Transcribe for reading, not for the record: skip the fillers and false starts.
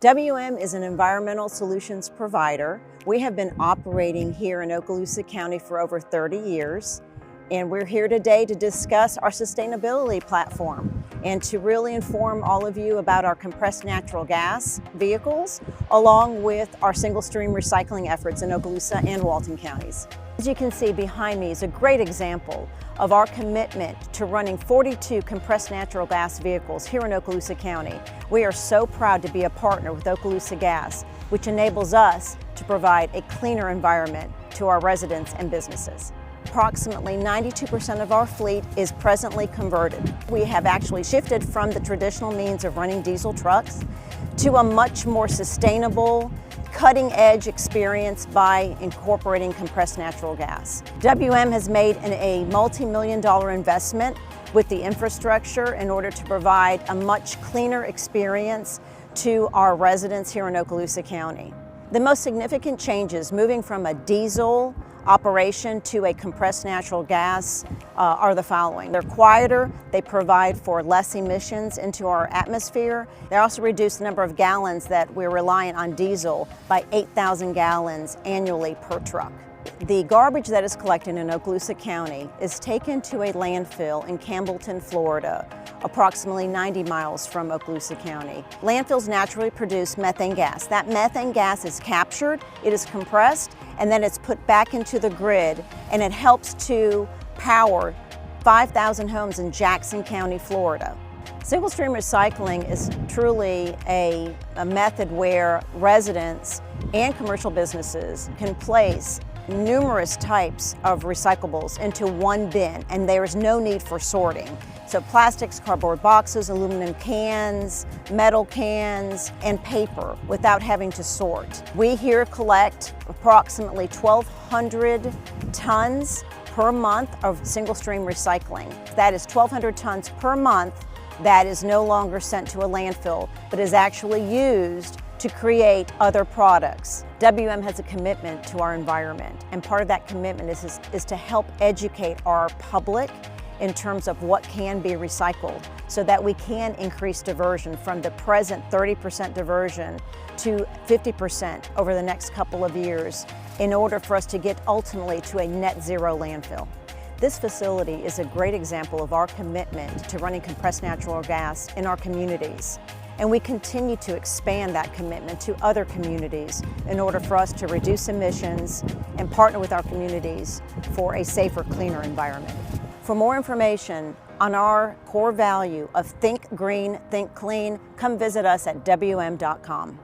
WM is an environmental solutions provider. We have been operating here in Okaloosa County for over 30 years, and we're here today to discuss our sustainability platform and to really inform all of you about our compressed natural gas vehicles, along with our single stream recycling efforts in Okaloosa and Walton counties. As you can see behind me is a great example of our commitment to running 42 compressed natural gas vehicles here in Okaloosa County. We are so proud to be a partner with Okaloosa Gas, which enables us to provide a cleaner environment to our residents and businesses. Approximately 92% of our fleet is presently converted. We have actually shifted from the traditional means of running diesel trucks to a much more sustainable, cutting-edge experience by incorporating compressed natural gas. WM has made a multi-million-dollar investment with the infrastructure in order to provide a much cleaner experience to our residents here in Okaloosa County. The most significant changes moving from a diesel operation to a compressed natural gas are the following. They're quieter, they provide for less emissions into our atmosphere. They also reduce the number of gallons that we're reliant on diesel by 8,000 gallons annually per truck. The garbage that is collected in Okaloosa County is taken to a landfill in Campbellton, Florida, approximately 90 miles from Okaloosa County. Landfills naturally produce methane gas. That methane gas is captured, it is compressed, and then it's put back into the grid, and it helps to power 5,000 homes in Jackson County, Florida. Single stream recycling is truly a method where residents and commercial businesses can place numerous types of recyclables into one bin, and there is no need for sorting. So plastics, cardboard boxes, aluminum cans, metal cans, and paper without having to sort. We here collect approximately 1,200 tons per month of single stream recycling. That is 1,200 tons per month that is no longer sent to a landfill, but is actually used to create other products. WM has a commitment to our environment, and part of that commitment is to help educate our public in terms of what can be recycled so that we can increase diversion from the present 30% diversion to 50% over the next couple of years in order for us to get ultimately to a net zero landfill. This facility is a great example of our commitment to running compressed natural gas in our communities. And we continue to expand that commitment to other communities in order for us to reduce emissions and partner with our communities for a safer, cleaner environment. For more information on our core value of think green, think clean, come visit us at WM.com.